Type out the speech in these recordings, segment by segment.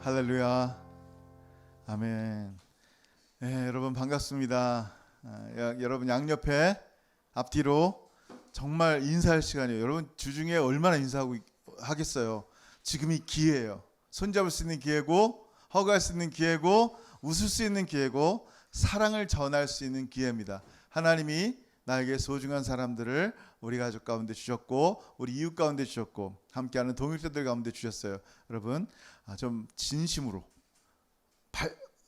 할렐루야. 아멘. 네, 여러분 반갑습니다. 여러분 양옆에 앞뒤로 정말 인사할 시간이에요. 여러분 주중에 얼마나 인사하고 하겠어요. 지금이 기회예요. 손잡을 수 있는 기회고, 허가할 수 있는 기회고, 웃을 수 있는 기회고, 사랑을 전할 수 있는 기회입니다. 하나님이 나에게 소중한 사람들을 우리 가족 가운데 주셨고, 우리 이웃 가운데 주셨고, 함께하는 동역자들 가운데 주셨어요. 여러분 좀 진심으로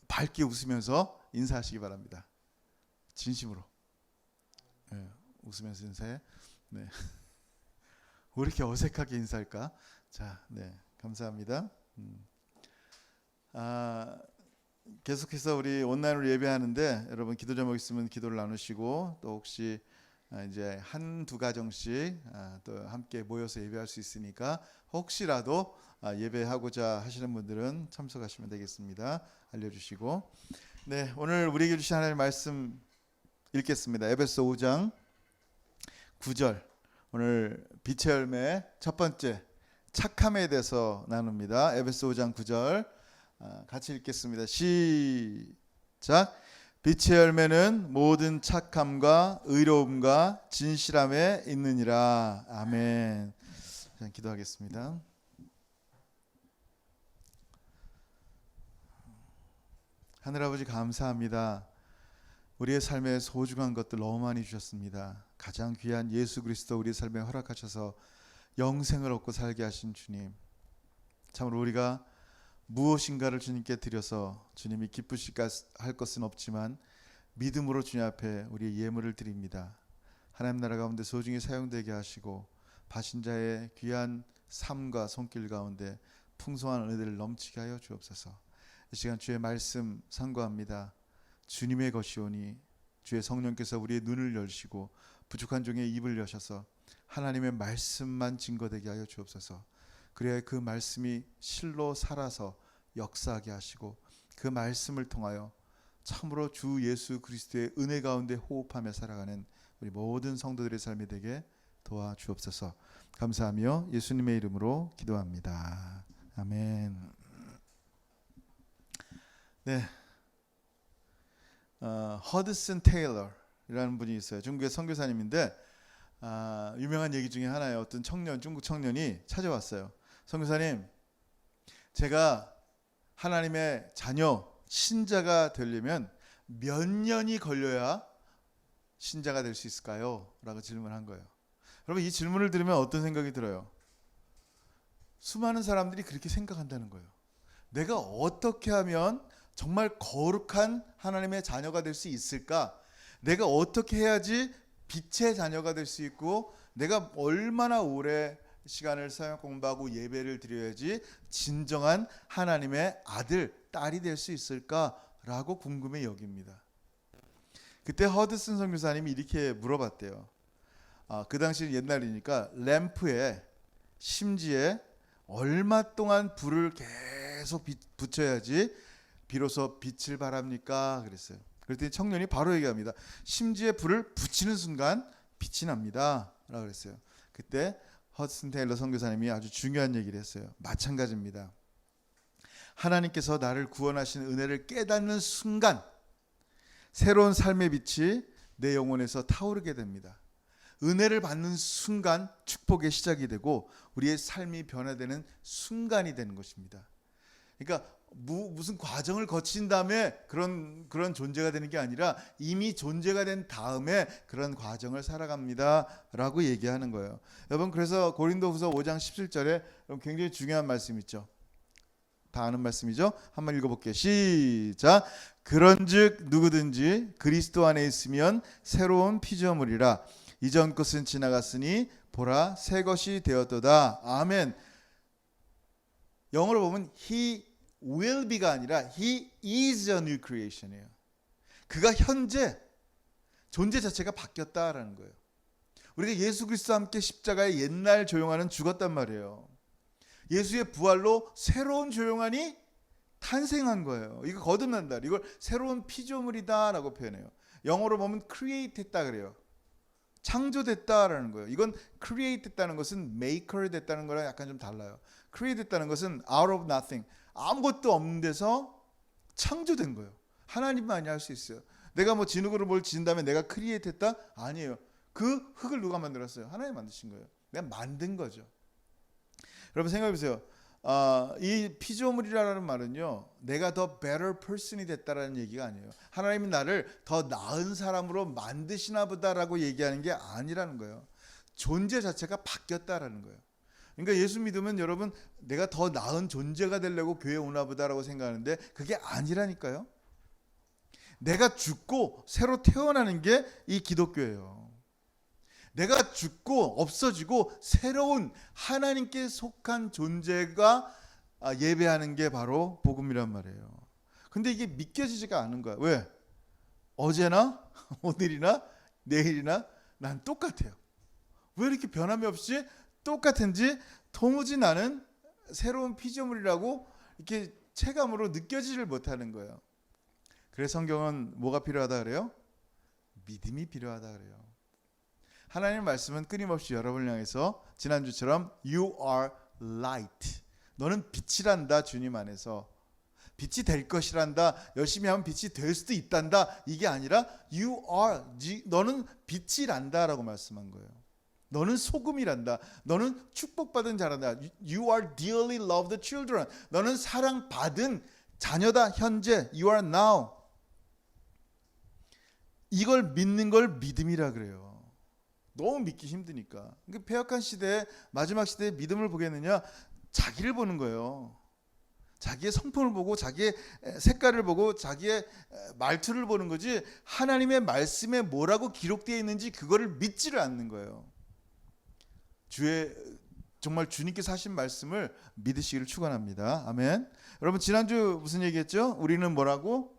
밝게 웃으면서 인사하시기 바랍니다. 진심으로. 네, 웃으면서 인사해. 네. 왜 이렇게 어색하게 인사할까? 자, 네, 감사합니다. 계속해서 우리 온라인으로 예배하는데 여러분 기도 제목 있으면 기도를 나누시고, 또 혹시 이제 한두 가정씩 또 함께 모여서 예배할 수 있으니까 혹시라도 예배하고자 하시는 분들은 참석하시면 되겠습니다. 알려주시고, 네, 오늘 우리에게 주신 하나님의 말씀 읽겠습니다. 에베소 5장 9절. 오늘 빛의 열매 첫 번째 착함에 대해서 나눕니다. 에베소 5장 9절 같이 읽겠습니다. 시작. 빛의 열매는 모든 착함과 의로움과 진실함에 있느니라. 아멘. 자, 기도하겠습니다. 하늘아버지 감사합니다. 우리의 삶에 소중한 것들 너무 많이 주셨습니다. 가장 귀한 예수 그리스도 우리의 삶에 허락하셔서 영생을 얻고 살게 하신 주님, 참으로 우리가 무엇인가를 주님께 드려서 주님이 기쁘실까 할 것은 없지만 믿음으로 주님 앞에 우리의 예물을 드립니다. 하나님 나라 가운데 소중히 사용되게 하시고 바신자의 귀한 삶과 손길 가운데 풍성한 은혜를 넘치게 하여 주옵소서. 이 시간 주의 말씀 상고합니다. 주님의 것이오니 주의 성령께서 우리의 눈을 열시고 부족한 종의 입을 여셔서 하나님의 말씀만 증거되게 하여 주옵소서. 그래야 그 말씀이 실로 살아서 역사하게 하시고 그 말씀을 통하여 참으로 주 예수 그리스도의 은혜 가운데 호흡하며 살아가는 우리 모든 성도들의 삶이 되게 도와주옵소서. 감사하며 예수님의 이름으로 기도합니다. 아멘. 네, 허드슨 테일러라는 분이 있어요. 중국의 선교사님인데 유명한 얘기 중에 하나예요. 어떤 청년, 중국 청년이 찾아왔어요. 선교사님, 제가 하나님의 자녀, 신자가 되려면 몇 년이 걸려야 신자가 될 수 있을까요? 라고 질문한 거예요. 여러분, 이 질문을 들으면 어떤 생각이 들어요? 수많은 사람들이 그렇게 생각한다는 거예요. 내가 어떻게 하면 정말 거룩한 하나님의 자녀가 될 수 있을까? 내가 어떻게 해야지 빛의 자녀가 될 수 있고, 내가 얼마나 오래 시간을 사용 공부하고 예배를 드려야지 진정한 하나님의 아들, 딸이 될 수 있을까라고 궁금해 여깁니다. 그때 허드슨 선교사님이 이렇게 물어봤대요. 그 당시 옛날이니까 램프에, 심지에 얼마 동안 불을 계속 붙여야지 비로소 빛을 발합니까? 그랬어요. 그랬더니 청년이 바로 얘기합니다. 심지에 불을 붙이는 순간 빛이 납니다. 라고 그랬어요. 그때 허드슨 테일러 선교사님이 아주 중요한 얘기를 했어요. 마찬가지입니다. 하나님께서 나를 구원하신 은혜를 깨닫는 순간 새로운 삶의 빛이 내 영혼에서 타오르게 됩니다. 은혜를 받는 순간 축복의 시작이 되고 우리의 삶이 변화되는 순간이 되는 것입니다. 그러니까 무슨 과정을 거친 다음에 그런 존재가 되는 게 아니라 이미 존재가 된 다음에 그런 과정을 살아갑니다 라고 얘기하는 거예요. 여러분, 그래서 고린도후서 5장 17절에 굉장히 중요한 말씀 있죠. 다 아는 말씀이죠. 한번 읽어볼게요. 시작. 그런즉 누구든지 그리스도 안에 있으면 새로운 피조물이라. 이전 것은 지나갔으니 보라 새 것이 되었도다. 아멘. 영어로 보면 He will be가 아니라 He is a new creation이에요. 그가 현재 존재 자체가 바뀌었다라는 거예요. 우리가 예수 그리스도와 함께 십자가의 옛날 조용한은 죽었단 말이에요. 예수의 부활로 새로운 조용한이 탄생한 거예요. 이거 거듭난다. 이걸 새로운 피조물이다라고 표현해요. 영어로 보면 create 했다 그래요. 창조됐다라는 거예요. 이건 create 됐다는 것은 maker 됐다는 거랑 약간 좀 달라요. create 됐다는 것은 out of nothing, 아무것도 없는 데서 창조된 거예요. 하나님만이 할 수 있어요. 내가 뭐 진흙으로 뭘 지은 다음에 내가 create 했다? 아니에요. 그 흙을 누가 만들었어요? 하나님 만드신 거예요. 내가 만든 거죠. 여러분 생각해 보세요. 이 피조물이라는 말은요, 내가 더 better person이 됐다라는 얘기가 아니에요. 하나님이 나를 더 나은 사람으로 만드시나 보다라고 얘기하는 게 아니라는 거예요. 존재 자체가 바뀌었다라는 거예요. 그러니까 예수 믿으면 여러분 내가 더 나은 존재가 되려고 교회 오나 보다라고 생각하는데 그게 아니라니까요. 내가 죽고 새로 태어나는 게 이 기독교예요. 내가 죽고 없어지고 새로운 하나님께 속한 존재가 예배하는 게 바로 복음이란 말이에요. 근데 이게 믿겨지지가 않은 거야. 왜? 어제나 오늘이나 내일이나 난 똑같아요. 왜 이렇게 변함이 없이 똑같은지 도무지 나는 새로운 피조물이라고 이렇게 체감으로 느껴지질 못하는 거예요. 그래서 성경은 뭐가 필요하다 그래요? 믿음이 필요하다 그래요. 하나님의 말씀은 끊임없이 여러분을 향해서 지난주처럼 You are light, 너는 빛이란다. 주님 안에서 빛이 될 것이란다. 열심히 하면 빛이 될 수도 있단다. 이게 아니라 You are, 너는 빛이란다 라고 말씀한 거예요. 너는 소금이란다. 너는 축복받은 자란다. You are dearly loved children, 너는 사랑받은 자녀다. 현재 You are now. 이걸 믿는 걸 믿음이라 그래요. 너무 믿기 힘드니까. 그러니까 패역한 시대에, 마지막 시대에 믿음을 보겠느냐? 자기를 보는 거예요. 자기의 성품을 보고 자기의 색깔을 보고 자기의 말투를 보는 거지, 하나님의 말씀에 뭐라고 기록되어 있는지 그거를 믿지를 않는 거예요. 정말 주님께서 하신 말씀을 믿으시기를 축원합니다. 아멘. 여러분 지난주 무슨 얘기했죠? 우리는 뭐라고?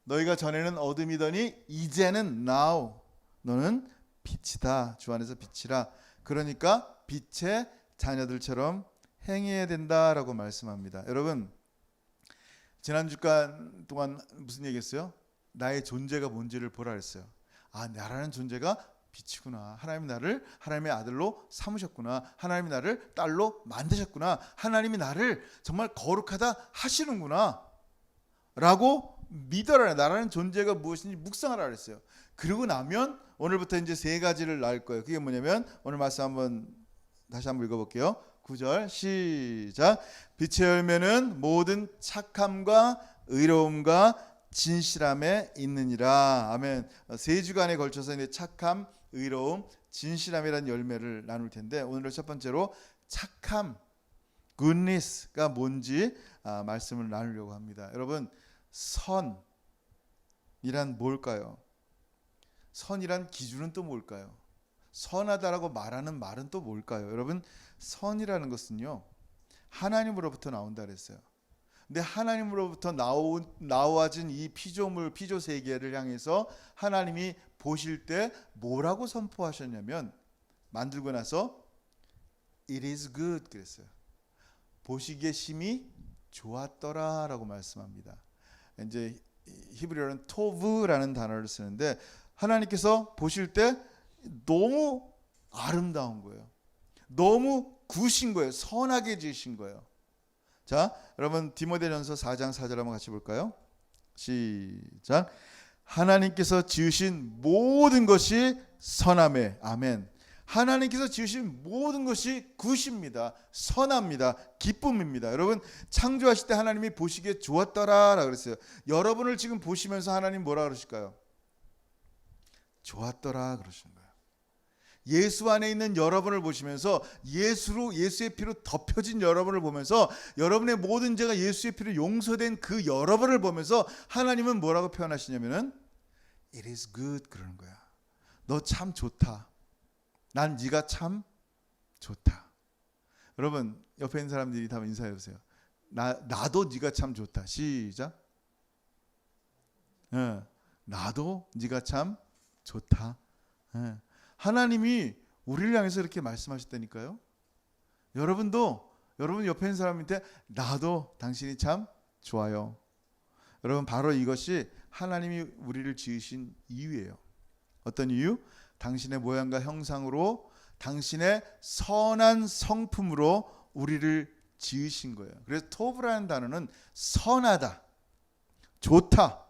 너희가 전에는 어둠이더니 이제는 now 너는 빛이다. 주 안에서 빛이라. 그러니까 빛의 자녀들처럼 행해야 된다라고 말씀합니다. 여러분 지난 주간 동안 무슨 얘기했어요? 나의 존재가 뭔지를 보라 했어요. 나라는 존재가 빛이구나. 하나님이 나를 하나님의 아들로 삼으셨구나. 하나님이 나를 딸로 만드셨구나. 하나님이 나를 정말 거룩하다 하시는구나 라고 믿어라. 나라는 존재가 무엇인지 묵상하라 그랬어요. 그러고 나면 오늘부터 이제 세 가지를 나올 거예요. 그게 뭐냐면 오늘 말씀 다시 한번 읽어볼게요. 9절 시작. 빛의 열매는 모든 착함과 의로움과 진실함에 있느니라. 아멘. 세 주간에 걸쳐서 이제 착함, 의로움, 진실함이라는 열매를 나눌 텐데 오늘은 첫 번째로 착함, goodness가 뭔지 말씀을 나누려고 합니다. 여러분 선이란 뭘까요? 선이란 기준은 또 뭘까요? 선하다라고 말하는 말은 또 뭘까요? 여러분 선이라는 것은요 하나님으로부터 나온다 그랬어요. 근데 하나님으로부터 나와진 이 피조물, 피조 세계를 향해서 하나님이 보실 때 뭐라고 선포하셨냐면 만들고 나서 It is good 그랬어요. 보시기에 심히 좋았더라라고 말씀합니다. 이제 히브리어는 토브라는 단어를 쓰는데 하나님께서 보실 때 너무 아름다운 거예요. 너무 굿인 거예요. 선하게 지으신 거예요. 자, 여러분 디모데전서 4장 4절 한번 같이 볼까요? 시작. 하나님께서 지으신 모든 것이 선함에 아멘. 하나님께서 지으신 모든 것이 굿입니다. 선합니다. 기쁨입니다. 여러분 창조하실 때 하나님이 보시기에 좋았더라라고 그랬어요. 여러분을 지금 보시면서 하나님 뭐라 그러실까요? 좋았더라 그러시는 거예요. 예수 안에 있는 여러분을 보시면서 예수의 피로 덮여진 여러분을 보면서 여러분의 모든 죄가 예수의 피로 용서된 그 여러분을 보면서 하나님은 뭐라고 표현하시냐면은 It is good 그러는 거야. 너 참 좋다. 난 네가 참 좋다. 여러분 옆에 있는 사람들이 다 인사해 보세요. 나도 네가 참 좋다. 시작. 나도 네가 참 좋다. 하나님이 우리를 향해서 이렇게 말씀하셨다니까요. 여러분도 여러분 옆에 있는 사람한테 나도 당신이 참 좋아요. 여러분 바로 이것이 하나님이 우리를 지으신 이유예요. 어떤 이유? 당신의 모양과 형상으로 당신의 선한 성품으로 우리를 지으신 거예요. 그래서 토브라는 단어는 선하다, 좋다,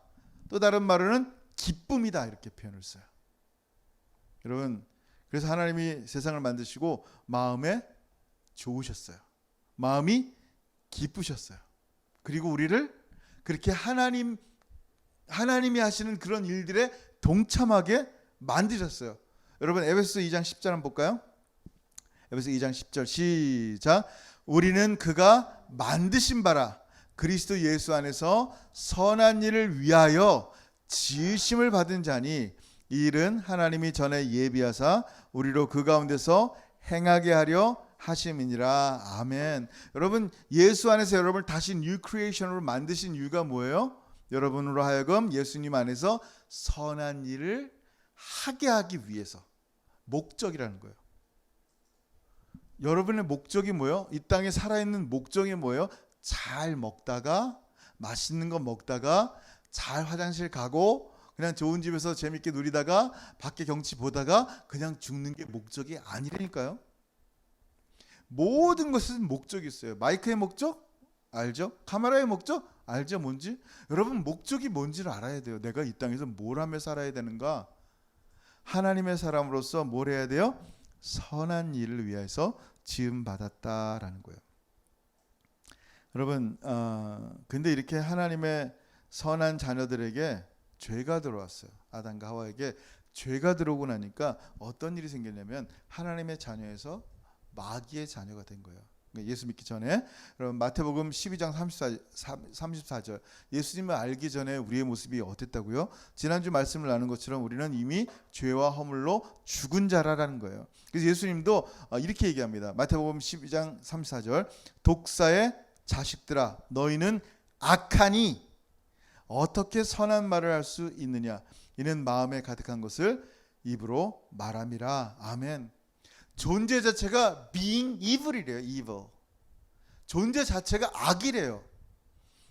또 다른 말로는 기쁨이다 이렇게 표현을 써요. 여러분, 그래서 하나님이 세상을 만드시고 마음에 좋으셨어요. 마음이 기쁘셨어요. 그리고 우리를 그렇게 하나님이 하시는 그런 일들에 동참하게 만드셨어요. 여러분, 에베소서 2장 10절 한번 볼까요? 에베소서 2장 10절 시작. 우리는 그가 만드신 바라 그리스도 예수 안에서 선한 일을 위하여 지으심을 받은 자니 이 일은 하나님이 전에 예비하사 우리로 그 가운데서 행하게 하려 하심이니라. 아멘. 여러분, 예수 안에서 여러분을 다시 뉴 크리에이션으로 만드신 이유가 뭐예요? 여러분으로 하여금 예수님 안에서 선한 일을 하게 하기 위해서. 목적이라는 거예요. 여러분의 목적이 뭐예요? 이 땅에 살아있는 목적이 뭐예요? 잘 먹다가, 맛있는 거 먹다가, 잘 화장실 가고, 그냥 좋은 집에서 재밌게 누리다가 밖에 경치 보다가 그냥 죽는 게 목적이 아니라니까요. 모든 것은 목적이 있어요. 마이크의 목적? 알죠? 카메라의 목적? 알죠? 뭔지? 여러분, 목적이 뭔지를 알아야 돼요. 내가 이 땅에서 뭘 하며 살아야 되는가? 하나님의 사람으로서 뭘 해야 돼요? 선한 일을 위해서 지음 받았다라는 거예요. 여러분, 근데 이렇게 하나님의 선한 자녀들에게 죄가 들어왔어요. 아담과 하와에게 죄가 들어오고 나니까 어떤 일이 생겼냐면 하나님의 자녀에서 마귀의 자녀가 된 거예요. 그러니까 예수 믿기 전에. 여러분, 마태복음 12장 34절 예수님을 알기 전에 우리의 모습이 어땠다고요? 지난주 말씀을 나눈 것처럼 우리는 이미 죄와 허물로 죽은 자라는 거예요. 그래서 예수님도 이렇게 얘기합니다. 마태복음 12장 34절 독사의 자식들아 너희는 악하니 어떻게 선한 말을 할 수 있느냐? 이는 마음에 가득한 것을 입으로 말함이라. 아멘. 존재 자체가 being evil이래요. evil. 존재 자체가 악이래요.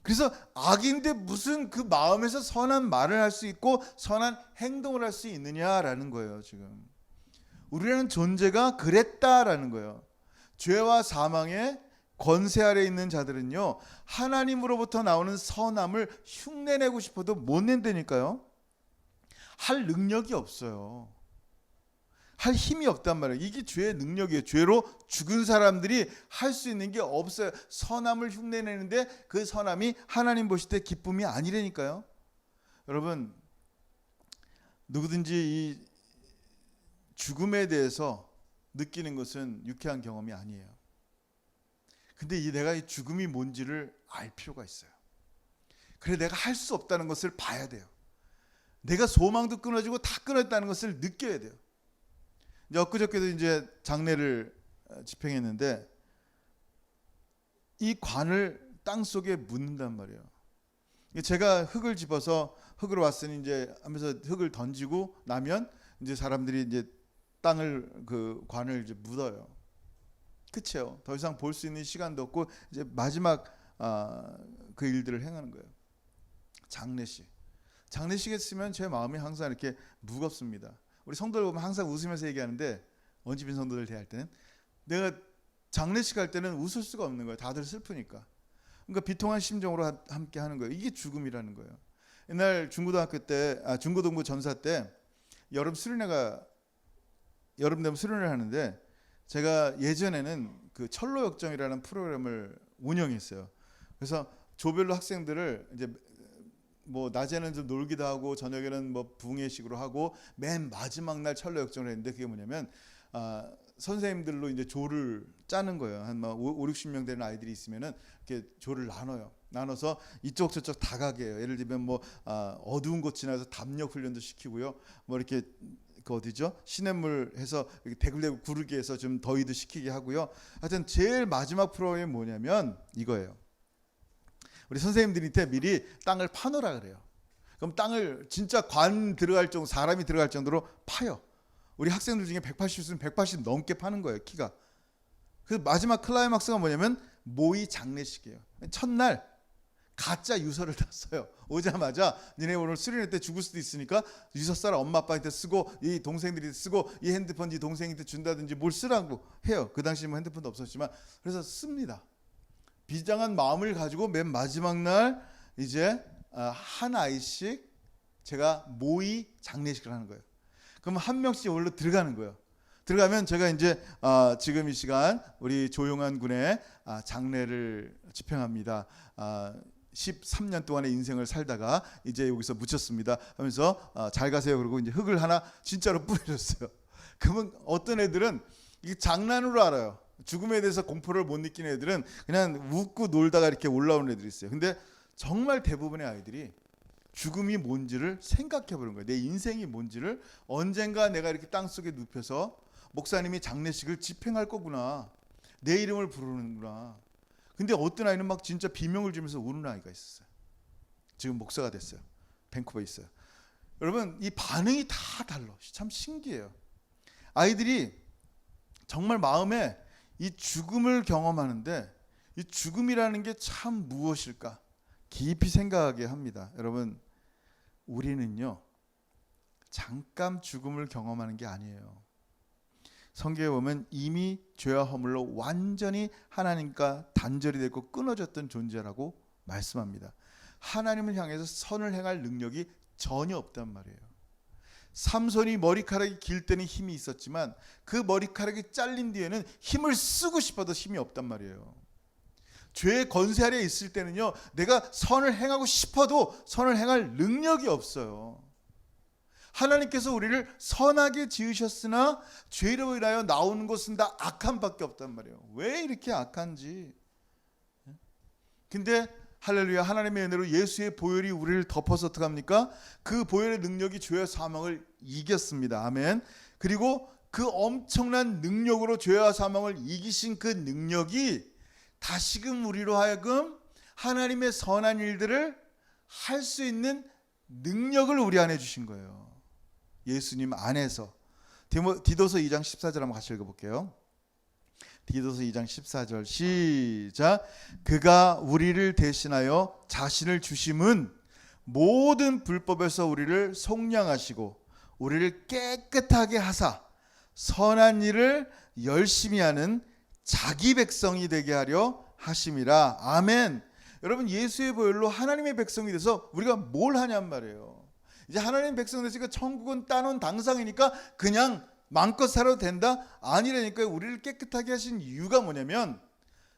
그래서 악인데 무슨 그 마음에서 선한 말을 할 수 있고 선한 행동을 할 수 있느냐라는 거예요. 지금 우리라는 존재가 그랬다라는 거예요. 죄와 사망의 권세 아래 있는 자들은요, 하나님으로부터 나오는 선함을 흉내내고 싶어도 못 낸다니까요. 할 능력이 없어요. 할 힘이 없단 말이에요. 이게 죄의 능력이에요. 죄로 죽은 사람들이 할 수 있는 게 없어요. 선함을 흉내내는데 그 선함이 하나님 보실 때 기쁨이 아니라니까요. 여러분, 누구든지 이 죽음에 대해서 느끼는 것은 유쾌한 경험이 아니에요. 근데 내가 이 죽음이 뭔지를 알 필요가 있어요. 그래, 내가 할 수 없다는 것을 봐야 돼요. 내가 소망도 끊어지고 다 끊었다는 것을 느껴야 돼요. 이제 엊그저께도 이제 장례를 집행했는데 이 관을 땅 속에 묻는단 말이에요. 제가 흙을 집어서 흙으로 왔으니 이제 하면서 흙을 던지고 나면 이제 사람들이 이제 땅을 그 관을 이제 묻어요. 끝이에요. 더 이상 볼 수 있는 시간도 없고 이제 마지막 그 일들을 행하는 거예요. 장례식 했으면 제 마음이 항상 이렇게 무겁습니다. 우리 성도들 보면 항상 웃으면서 얘기하는데 원집인 성도들 대할 때는 내가 장례식 할 때는 웃을 수가 없는 거예요. 다들 슬프니까. 그러니까 비통한 심정으로 함께 하는 거예요. 이게 죽음이라는 거예요. 옛날 중고등학교 때, 중고등부 전사 때 여름 되면 수련을 하는데 제가 예전에는 그 철로 역정이라는 프로그램을 운영했어요. 그래서 조별로 학생들을 이제 뭐 낮에는 좀 놀기도 하고 저녁에는 뭐 붕예식으로 하고 맨 마지막 날 철로 역정을 했는데 그게 뭐냐면 선생님들로 이제 조를 짜는 거예요. 한 5, 60명 되는 아이들이 있으면은 이렇게 조를 나눠서 이쪽 저쪽 다 가게 해요. 예를 들면 뭐 어두운 곳 지나서 담력 훈련도 시키고요. 뭐 이렇게 그 어디죠? 시냇물 해서 대굴대굴 구르게 해서 좀 더위도 식히게 하고요. 하여튼 제일 마지막 프로그램이 뭐냐면 이거예요. 우리 선생님들한테 미리 땅을 파놓으라 그래요. 그럼 땅을 진짜 관 들어갈 정도, 사람이 들어갈 정도로 파요. 우리 학생들 중에 180은 180 넘게 파는 거예요, 키가. 그 마지막 클라이막스가 뭐냐면 모의 장례식이에요. 첫날 가짜 유서를 다 써요. 오자마자 니네 오늘 수련회 때 죽을 수도 있으니까 유서 써라. 엄마 아빠한테 쓰고 이 동생들이 쓰고 이 핸드폰 이 동생한테 준다든지 뭘 쓰라고 해요. 그 당시 뭐 핸드폰도 없었지만 그래서 씁니다. 비장한 마음을 가지고 맨 마지막 날 이제 한 아이씩 제가 모의 장례식을 하는 거예요. 그럼 한 명씩 올로 들어가는 거예요. 들어가면 제가 이제 지금 이 시간 우리 조용한 군의 장례를 집행합니다. 13년 동안의 인생을 살다가 이제 여기서 묻혔습니다 하면서 잘 가세요. 그러고 이제 흙을 하나 진짜로 뿌려줬어요. 그러면 어떤 애들은 이게 장난으로 알아요. 죽음에 대해서 공포를 못 느끼는 애들은 그냥 웃고 놀다가 이렇게 올라오는 애들이 있어요. 근데 정말 대부분의 아이들이 죽음이 뭔지를 생각해 보는 거예요. 내 인생이 뭔지를 언젠가 내가 이렇게 땅속에 눕혀서 목사님이 장례식을 집행할 거구나. 내 이름을 부르는구나. 근데 어떤 아이는 막 진짜 비명을 지면서 우는 아이가 있었어요. 지금 목사가 됐어요. 밴쿠버에 있어요. 여러분 이 반응이 다 달라. 참 신기해요. 아이들이 정말 마음에 이 죽음을 경험하는데 이 죽음이라는 게 참 무엇일까 깊이 생각하게 합니다. 여러분 우리는요 잠깐 죽음을 경험하는 게 아니에요. 성경에 보면 이미 죄와 허물로 완전히 하나님과 단절이 되고 끊어졌던 존재라고 말씀합니다. 하나님을 향해서 선을 행할 능력이 전혀 없단 말이에요. 삼손이 머리카락이 길 때는 힘이 있었지만 그 머리카락이 잘린 뒤에는 힘을 쓰고 싶어도 힘이 없단 말이에요. 죄의 권세 아래에 있을 때는요 내가 선을 행하고 싶어도 선을 행할 능력이 없어요. 하나님께서 우리를 선하게 지으셨으나 죄로 인하여 나오는 것은 다 악함밖에 없단 말이에요. 왜 이렇게 악한지. 근데 할렐루야 하나님의 은혜로 예수의 보혈이 우리를 덮어서 어떡합니까? 그 보혈의 능력이 죄와 사망을 이겼습니다. 아멘. 그리고 그 엄청난 능력으로 죄와 사망을 이기신 그 능력이 다시금 우리로 하여금 하나님의 선한 일들을 할 수 있는 능력을 우리 안에 주신 거예요. 예수님 안에서. 디도서 2장 14절 한번 같이 읽어볼게요. 디도서 2장 14절 시작. 그가 우리를 대신하여 자신을 주심은 모든 불법에서 우리를 속량하시고 우리를 깨끗하게 하사 선한 일을 열심히 하는 자기 백성이 되게 하려 하심이라. 아멘. 여러분 예수의 보혈로 하나님의 백성이 돼서 우리가 뭘 하냔 말이에요. 이제 하나님 백성 됐으니까 천국은 따놓은 당상이니까 그냥 마음껏 살아도 된다? 아니라니까요. 우리를 깨끗하게 하신 이유가 뭐냐면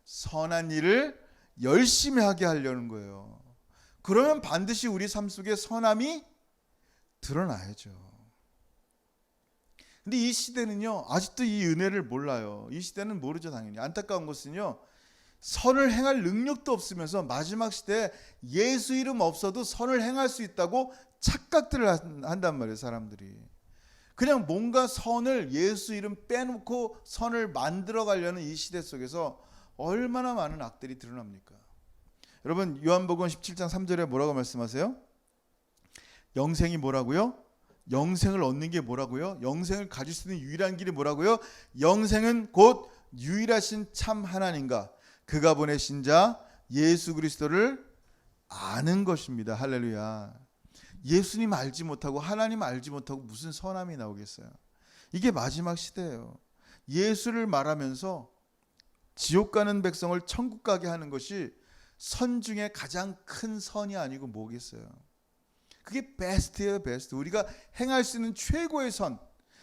선한 일을 열심히 하게 하려는 거예요. 그러면 반드시 우리 삶 속에 선함이 드러나야죠. 근데 이 시대는요 아직도 이 은혜를 몰라요. 이 시대는 모르죠. 당연히. 안타까운 것은요 선을 행할 능력도 없으면서 마지막 시대에 예수 이름 없어도 선을 행할 수 있다고 착각들을 한단 말이에요. 사람들이 그냥 뭔가 선을 예수 이름 빼놓고 선을 만들어 가려는 이 시대 속에서 얼마나 많은 악들이 드러납니까? 여러분 요한복음 17장 3절에 뭐라고 말씀하세요? 영생이 뭐라고요? 영생을 얻는 게 뭐라고요? 영생을 가질 수 있는 유일한 길이 뭐라고요? 영생은 곧 유일하신 참 하나님과 그가 보내신 자 예수 그리스도를 아는 것입니다. 할렐루야. 예수님 알지 못하고 하나님 알지 못하고 무슨 선함이 나오겠어요? 이게 마지막 시대예요. 예수를 말하면서 지옥 가는 백성을 천국 가게 하는 것이 선 중에 가장 큰 선이 아니고 뭐겠어요? 그게 베스트예요. 베스트. 우리가 행할 수 있는 최고의 선.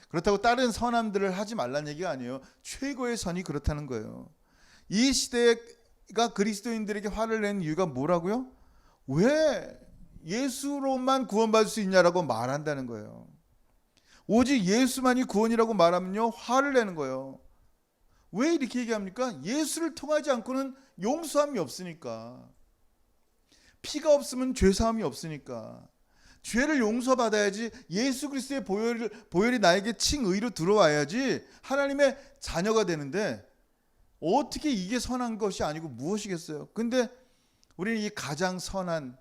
그렇다고 다른 선함들을 하지 말라는 얘기가 아니에요. 최고의 선이 그렇다는 거예요. 이 시대가 그리스도인들에게 화를 낸 이유가 뭐라고요? 왜 예수로만 구원받을 수 있냐라고 말한다는 거예요. 오직 예수만이 구원이라고 말하면요 화를 내는 거예요. 왜 이렇게 얘기합니까? 예수를 통하지 않고는 용서함이 없으니까. 피가 없으면 죄사함이 없으니까. 죄를 용서받아야지. 예수 그리스도의 보혈이 나에게 칭의로 들어와야지 하나님의 자녀가 되는데 어떻게 이게 선한 것이 아니고 무엇이겠어요? 근데 우리는 이 가장 선한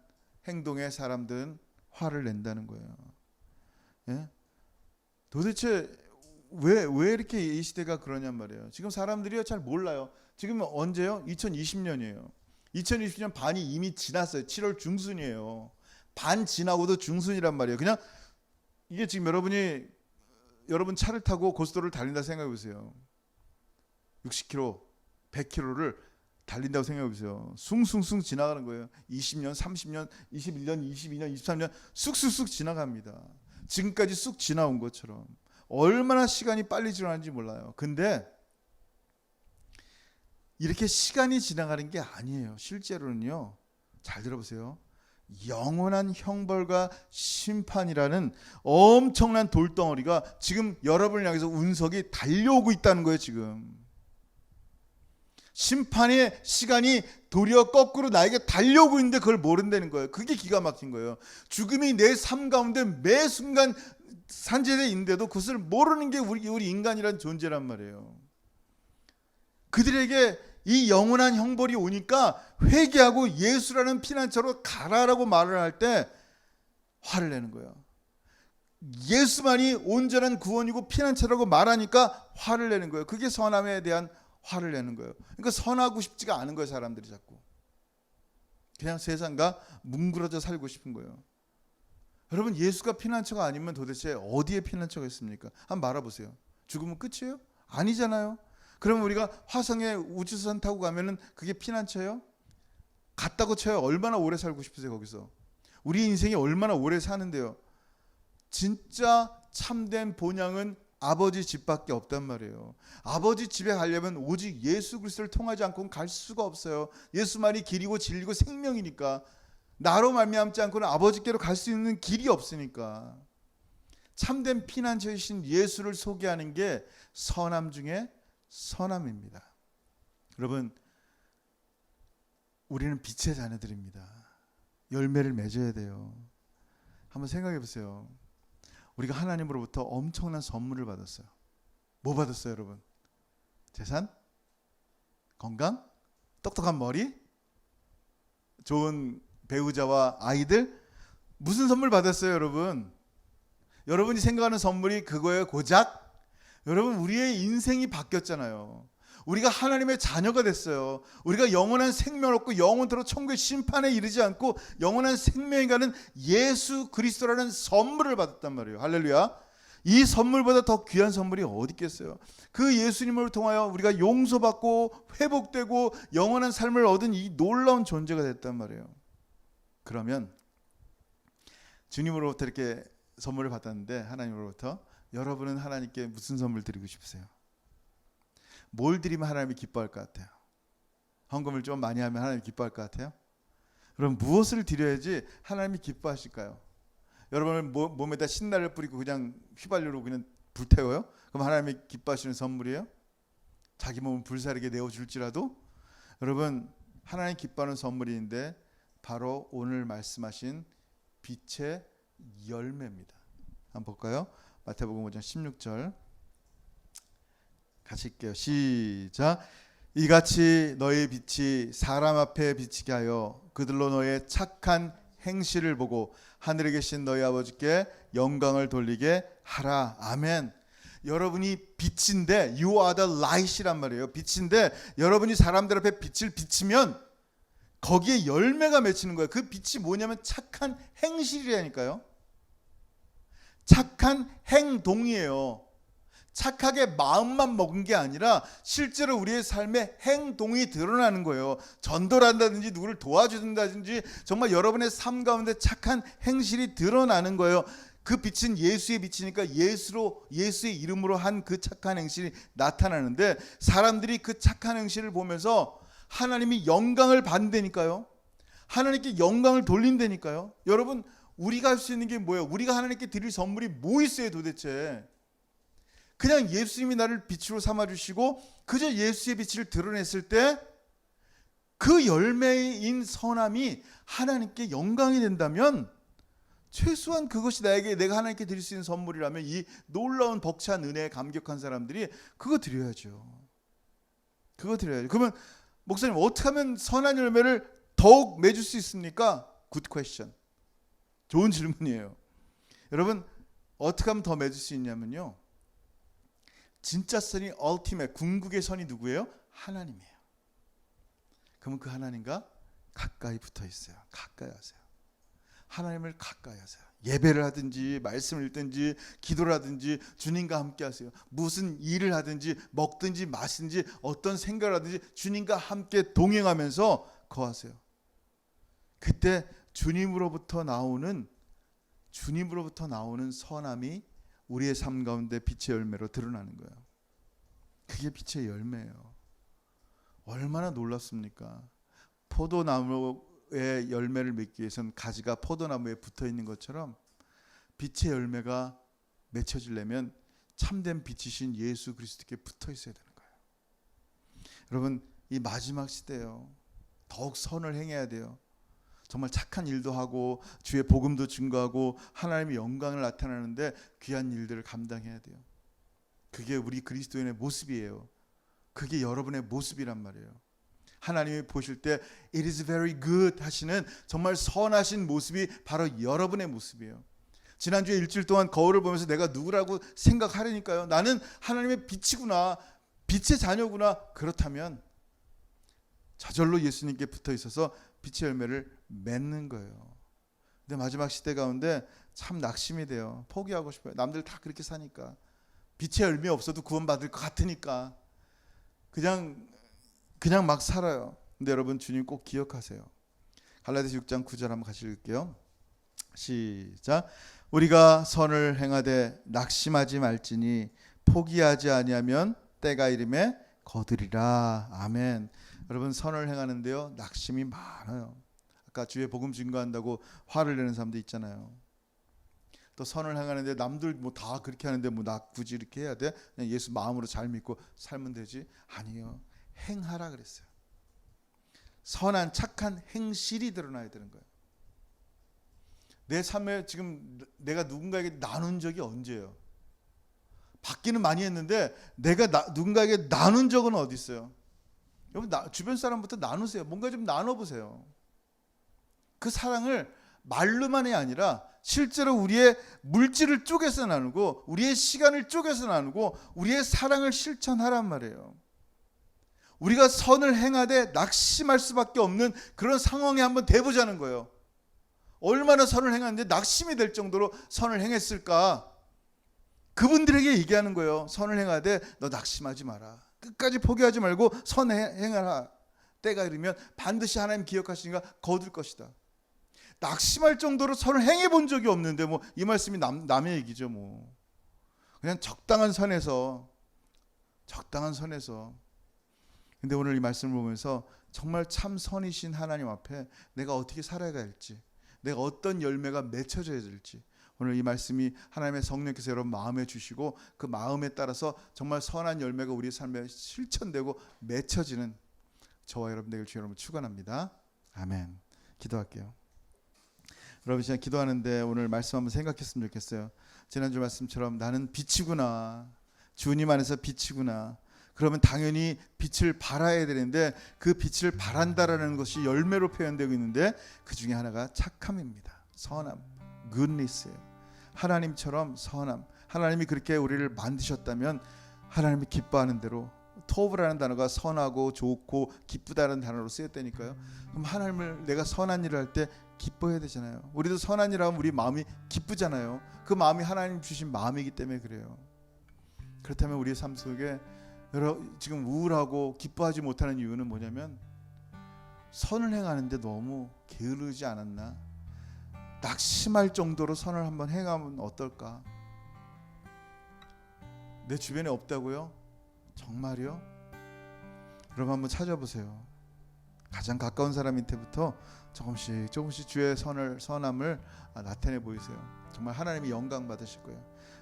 행동의 사람들은 화를 낸다는 거예요. 예? 도대체 왜 이렇게 이 시대가 그러냔 말이에요. 지금 사람들이요 잘 몰라요. 지금 언제요? 2020년이에요. 2020년 반이 이미 지났어요. 7월 중순이에요. 반 지나고도 중순이란 말이에요. 그냥 이게 지금 여러분 차를 타고 고속도로를 달린다 생각해 보세요. 60km, 100km를 달린다고 생각해 보세요. 숭숭숭 지나가는 거예요. 20년, 30년, 21년, 22년, 23년 쑥쑥쑥 지나갑니다. 지금까지 쑥 지나온 것처럼. 얼마나 시간이 빨리 지나가는지 몰라요. 근데 이렇게 시간이 지나가는 게 아니에요. 실제로는요. 잘 들어보세요. 영원한 형벌과 심판이라는 엄청난 돌덩어리가 지금 여러분을 향해서 운석이 달려오고 있다는 거예요. 지금 심판의 시간이 도리어 거꾸로 나에게 달려오고 있는데 그걸 모른다는 거예요. 그게 기가 막힌 거예요. 죽음이 내 삶 가운데 매 순간 산재되어 있는데도 그것을 모르는 게 우리 인간이란 존재란 말이에요. 그들에게 이 영원한 형벌이 오니까 회개하고 예수라는 피난처로 가라라고 말을 할 때 화를 내는 거예요. 예수만이 온전한 구원이고 피난처라고 말하니까 화를 내는 거예요. 그게 선함에 대한 화를 내는 거예요. 그러니까 선하고 싶지가 않은 거예요. 사람들이 자꾸 그냥 세상과 뭉그러져 살고 싶은 거예요. 여러분, 예수가 피난처가 아니면 도대체 어디에 피난처가 있습니까? 한번 말아보세요. 죽으면 끝이에요? 아니잖아요. 그러면 우리가 화성에 우주선 타고 가면은 그게 피난처예요? 갔다고 쳐요. 얼마나 오래 살고 싶으세요? 거기서 우리 인생이 얼마나 오래 사는데요. 진짜 참된 본향은 아버지 집밖에 없단 말이에요. 아버지 집에 가려면 오직 예수 그리스도를 통하지 않고는 갈 수가 없어요. 예수만이 길이고 진리고 생명이니까. 나로 말미암지 않고는 아버지께로 갈 수 있는 길이 없으니까. 참된 피난처이신 예수를 소개하는 게 선함 중에 선함입니다. 여러분, 우리는 빛의 자녀들입니다. 열매를 맺어야 돼요. 한번 생각해 보세요. 우리가 하나님으로부터 엄청난 선물을 받았어요. 뭐 받았어요, 여러분? 재산? 건강? 똑똑한 머리? 좋은 배우자와 아이들? 무슨 선물 받았어요, 여러분? 여러분이 생각하는 선물이 그거예요, 고작? 여러분, 우리의 인생이 바뀌었잖아요. 우리가 하나님의 자녀가 됐어요. 우리가 영원한 생명을 얻고 영원토록 천국의 심판에 이르지 않고 영원한 생명에 가는 예수 그리스도라는 선물을 받았단 말이에요. 할렐루야. 이 선물보다 더 귀한 선물이 어디 있겠어요? 그 예수님을 통하여 우리가 용서받고 회복되고 영원한 삶을 얻은 이 놀라운 존재가 됐단 말이에요. 그러면 주님으로부터 이렇게 선물을 받았는데, 하나님으로부터 여러분은 하나님께 무슨 선물 드리고 싶으세요? 뭘 드리면 하나님이 기뻐할 것 같아요? 헌금을 좀 많이 하면 하나님이 기뻐할 것 같아요? 그럼 무엇을 드려야지 하나님이 기뻐하실까요? 여러분 몸에다 신나를 뿌리고 그냥 휘발유로 그냥 불태워요? 그럼 하나님이 기뻐하시는 선물이에요? 자기 몸을 불사르게 내어줄지라도? 여러분, 하나님 기뻐하는 선물인데 바로 오늘 말씀하신 빛의 열매입니다. 한번 볼까요? 마태복음 5장 16절 같이 읽게요. 시작. 이같이 너희 빛이 사람 앞에 비치게 하여 그들로 너의 착한 행실을 보고 하늘에 계신 너희 아버지께 영광을 돌리게 하라. 아멘. 여러분이 빛인데 You are the light이란 말이에요. 빛인데 여러분이 사람들 앞에 빛을 비치면 거기에 열매가 맺히는 거예요. 그 빛이 뭐냐면 착한 행실이라니까요. 착한 행동이에요. 착하게 마음만 먹은 게 아니라 실제로 우리의 삶에 행동이 드러나는 거예요. 전도를 한다든지 누구를 도와준다든지 정말 여러분의 삶 가운데 착한 행실이 드러나는 거예요. 그 빛은 예수의 빛이니까 예수의 이름으로 한 그 착한 행실이 나타나는데, 사람들이 그 착한 행실을 보면서 하나님이 영광을 받는다니까요. 하나님께 영광을 돌린다니까요. 여러분, 우리가 할 수 있는 게 뭐예요? 우리가 하나님께 드릴 선물이 뭐 있어요 도대체? 그냥 예수님이 나를 빛으로 삼아주시고 그저 예수의 빛을 드러냈을 때 그 열매인 선함이 하나님께 영광이 된다면, 최소한 그것이 내가 하나님께 드릴 수 있는 선물이라면 이 놀라운 벅찬 은혜에 감격한 사람들이 그거 드려야죠. 그거 드려야죠. 그러면 목사님, 어떻게 하면 선한 열매를 더욱 맺을 수 있습니까? 굿 퀘스천. 좋은 질문이에요. 여러분, 어떻게 하면 더 맺을 수 있냐면요, 진짜 선이 궁극의 선이 누구예요? 하나님이에요. 그러면 그 하나님과 가까이 붙어 있어요. 가까이 하세요. 하나님을 가까이 하세요. 예배를 하든지 말씀을 읽든지 기도를 하든지 주님과 함께 하세요. 무슨 일을 하든지 먹든지 마시든지 어떤 생각을 하든지 주님과 함께 동행하면서 거하세요. 그때 주님으로부터 나오는 선함이 우리의 삶 가운데 빛의 열매로 드러나는 거예요. 그게 빛의 열매예요. 얼마나 놀랍습니까? 포도나무의 열매를 맺기 위해서는 가지가 포도나무에 붙어 있는 것처럼 빛의 열매가 맺혀지려면 참된 빛이신 예수 그리스도께 붙어 있어야 되는 거예요. 여러분, 이 마지막 시대예요. 더욱 선을 행해야 돼요. 정말 착한 일도 하고 주의 복음도 증거하고 하나님의 영광을 나타내는데 귀한 일들을 감당해야 돼요. 그게 우리 그리스도인의 모습이에요. 그게 여러분의 모습이란 말이에요. 하나님이 보실 때 It is very good 하시는 정말 선하신 모습이 바로 여러분의 모습이에요. 지난주에 일주일 동안 거울을 보면서 내가 누구라고 생각하려니까요. 나는 하나님의 빛이구나, 빛의 자녀구나. 그렇다면 저절로 예수님께 붙어 있어서 빛의 열매를 맺는 거예요. 근데 마지막 시대 가운데 참 낙심이 돼요. 포기하고 싶어요. 남들 다 그렇게 사니까. 빛의 열매 없어도 구원받을 것 같으니까 그냥 막 살아요. 근데 여러분, 주님 꼭 기억하세요. 갈라디아서 6장 9절 한번 같이 읽을게요. 시작. 우리가 선을 행하되 낙심하지 말지니 포기하지 아니하면 때가 이름에 거두리라. 아멘. 여러분, 선을 행하는데요 낙심이 많아요. 아까 주의 복음 증거한다고 화를 내는 사람도 있잖아요. 또 선을 행하는데 남들 뭐 다 그렇게 하는데 뭐 나 굳이 이렇게 해야 돼? 그냥 예수 마음으로 잘 믿고 살면 되지. 아니요, 행하라 그랬어요. 선한 착한 행실이 드러나야 되는 거예요. 내 삶에 지금 내가 누군가에게 나눈 적이 언제예요? 받기는 많이 했는데 내가 누군가에게 나눈 적은 어디 있어요? 여러분, 주변 사람부터 나누세요. 뭔가 좀 나눠보세요. 그 사랑을 말로만이 아니라 실제로 우리의 물질을 쪼개서 나누고 우리의 시간을 쪼개서 나누고 우리의 사랑을 실천하란 말이에요. 우리가 선을 행하되 낙심할 수밖에 없는 그런 상황에 한번 대보자는 거예요. 얼마나 선을 행하는데 낙심이 될 정도로 선을 행했을까? 그분들에게 얘기하는 거예요. 선을 행하되 너 낙심하지 마라. 끝까지 포기하지 말고 선행하라. 때가 이르면 반드시 하나님 기억하시니까 거둘 것이다. 낙심할 정도로 선을 행해 본 적이 없는데 뭐 이 말씀이 남의 얘기죠. 뭐 그냥 적당한 선에서. 근데 오늘 이 말씀을 보면서 정말 참 선이신 하나님 앞에 내가 어떻게 살아야 할지, 내가 어떤 열매가 맺혀져야 될지, 오늘 이 말씀이 하나님의 성령께서 여러분 마음에 주시고 그 마음에 따라서 정말 선한 열매가 우리 삶에 실천되고 맺혀지는 저와 여러분 되길 주여 여러분 축원합니다. 아멘. 기도할게요. 여러분, 제가 기도하는데 오늘 말씀 한번 생각했으면 좋겠어요. 지난주 말씀처럼 나는 빛이구나, 주님 안에서 빛이구나. 그러면 당연히 빛을 발하야 되는데 그 빛을 발한다라는 것이 열매로 표현되고 있는데 그 중에 하나가 착함입니다. 선함, goodness예요. 하나님처럼 선함. 하나님이 그렇게 우리를 만드셨다면 하나님이 기뻐하는 대로, 토브라는 단어가 선하고 좋고 기쁘다는 단어로 쓰였다니까요. 그럼 하나님을 내가 선한 일을 할 때 기뻐해야 되잖아요. 우리도 선한 일을 하면 우리 마음이 기쁘잖아요. 그 마음이 하나님 주신 마음이기 때문에 그래요. 그렇다면 우리의 삶 속에 지금 우울하고 기뻐하지 못하는 이유는 뭐냐면 선을 행하는데 너무 게으르지 않았나? 낙심할 정도로 선을 한번 행하면 어떨까? 내 주변에 없다고요? 정말요? 여러분 한번 찾아보세요. 가장 가까운 사람한테부터 조금씩 주의 선함을 나타내 보이세요. 정말 하나님이 영광 받으실 거예요.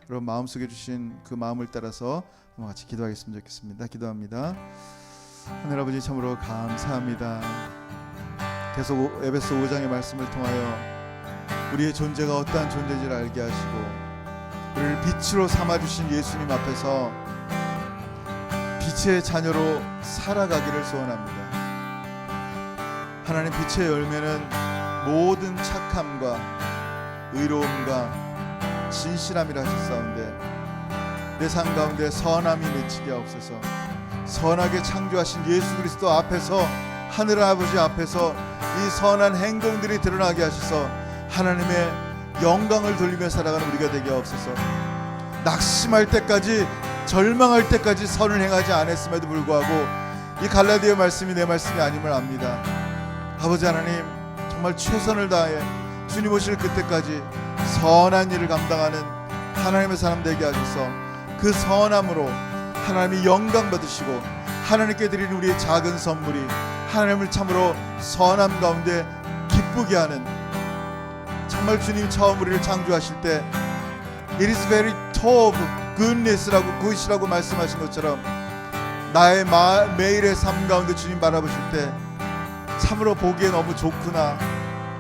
여러분 마음속에 주신 그 마음을 따라서 한번 같이 기도하겠으면 좋겠습니다. 기도합니다. 하늘 아버지, 참으로 감사합니다. 계속 에베소 5장의 말씀을 통하여 우리의 존재가 어떠한 존재인지를 알게 하시고 우리를 빛으로 삼아주신 예수님 앞에서 빛의 자녀로 살아가기를 소원합니다. 하나님, 빛의 열매는 모든 착함과 의로움과 진실함이라 하셨사온데 내 삶 가운데 선함이 맺히게 하옵소서. 선하게 창조하신 예수 그리스도 앞에서, 하늘 아버지 앞에서 이 선한 행동들이 드러나게 하셔서 하나님의 영광을 돌리며 살아가는 우리가 되게 하옵소서. 낙심할 때까지, 절망할 때까지 선을 행하지 않았음에도 불구하고 이 갈라디아 말씀이 내 말씀이 아님을 압니다. 아버지 하나님, 정말 최선을 다해 주님 오실 그때까지 선한 일을 감당하는 하나님의 사람 되게 하셔서 그 선함으로 하나님이 영광 받으시고 하나님께 드리는 우리의 작은 선물이 하나님을 참으로 선함 가운데 기쁘게 하는, 정말 주님 처음 우리를 창조하실 때 It is very top goodness라고, 굿이라고 말씀하신 것처럼 나의 매일의 삶 가운데 주님 바라보실 때 참으로 보기에 너무 좋구나,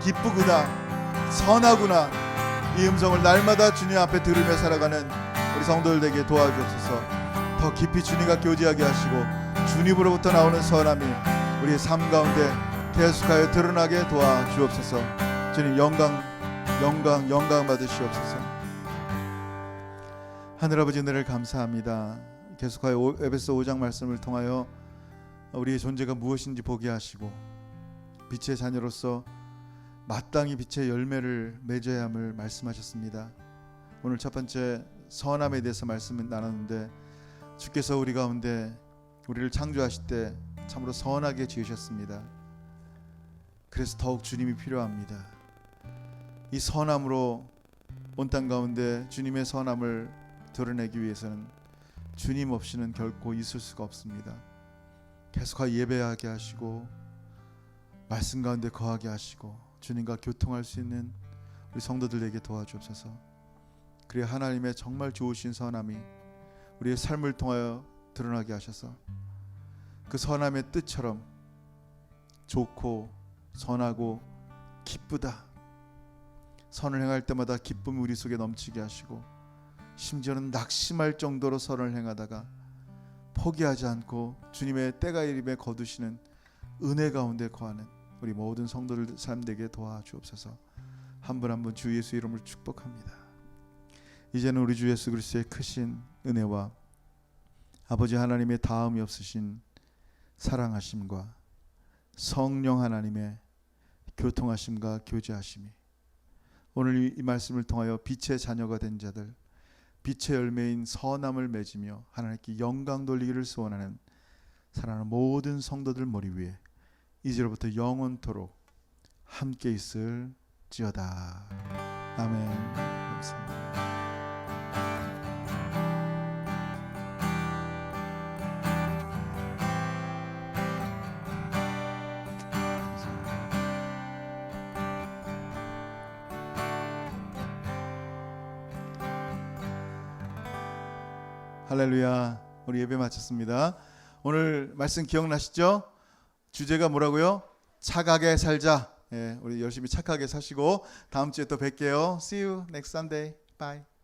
기쁘구나, 선하구나, 이 음성을 날마다 주님 앞에 들으며 살아가는 우리 성도들 되게 도와주옵소서. 더 깊이 주님과 교제하게 하시고 주님으로부터 나오는 선함이 우리의 삶 가운데 계속하여 드러나게 도와주옵소서. 주님 영광 받으시옵소서. 하늘아버지 은혜를 감사합니다. 계속하여 에베소 5장 말씀을 통하여 우리의 존재가 무엇인지 보게 하시고 빛의 자녀로서 마땅히 빛의 열매를 맺어야 함을 말씀하셨습니다. 오늘 첫 번째 선함에 대해서 말씀을 나눴는데 주께서 우리 가운데 우리를 창조하실 때 참으로 선하게 지으셨습니다. 그래서 더욱 주님이 필요합니다. 이 선함으로 온 땅 가운데 주님의 선함을 드러내기 위해서는 주님 없이는 결코 있을 수가 없습니다. 계속하여 예배하게 하시고 말씀 가운데 거하게 하시고 주님과 교통할 수 있는 우리 성도들에게 도와주옵소서. 그래야 하나님의 정말 좋으신 선함이 우리의 삶을 통하여 드러나게 하셔서 그 선함의 뜻처럼 좋고 선하고 기쁘다, 선을 행할 때마다 기쁨이 우리 속에 넘치게 하시고 심지어는 낙심할 정도로 선을 행하다가 포기하지 않고 주님의 때가 이름에 거두시는 은혜 가운데 거하는 우리 모든 성도들 삶 되게 도와주옵소서. 한 분 한 분 주 예수 이름으로 축복합니다. 이제는 우리 주 예수 그리스도의 크신 은혜와 아버지 하나님의 다음이 없으신 사랑하심과 성령 하나님의 교통하심과 교제하심이 오늘 이 말씀을 통하여 빛의 자녀가 된 자들, 빛의 열매인 선함을 맺으며 하나님께 영광 돌리기를 소원하는 사랑하는 모든 성도들 머리 위에 이제로부터 영원토록 함께 있을지어다. 아멘. 감사합니다. 할렐루야. 우리 예배 마쳤습니다. 오늘 말씀 기억나시죠? 주제가 뭐라고요? 착하게 살자. 우리 열심히 착하게 사시고 다음 주에 또 뵐게요. See you next Sunday. Bye.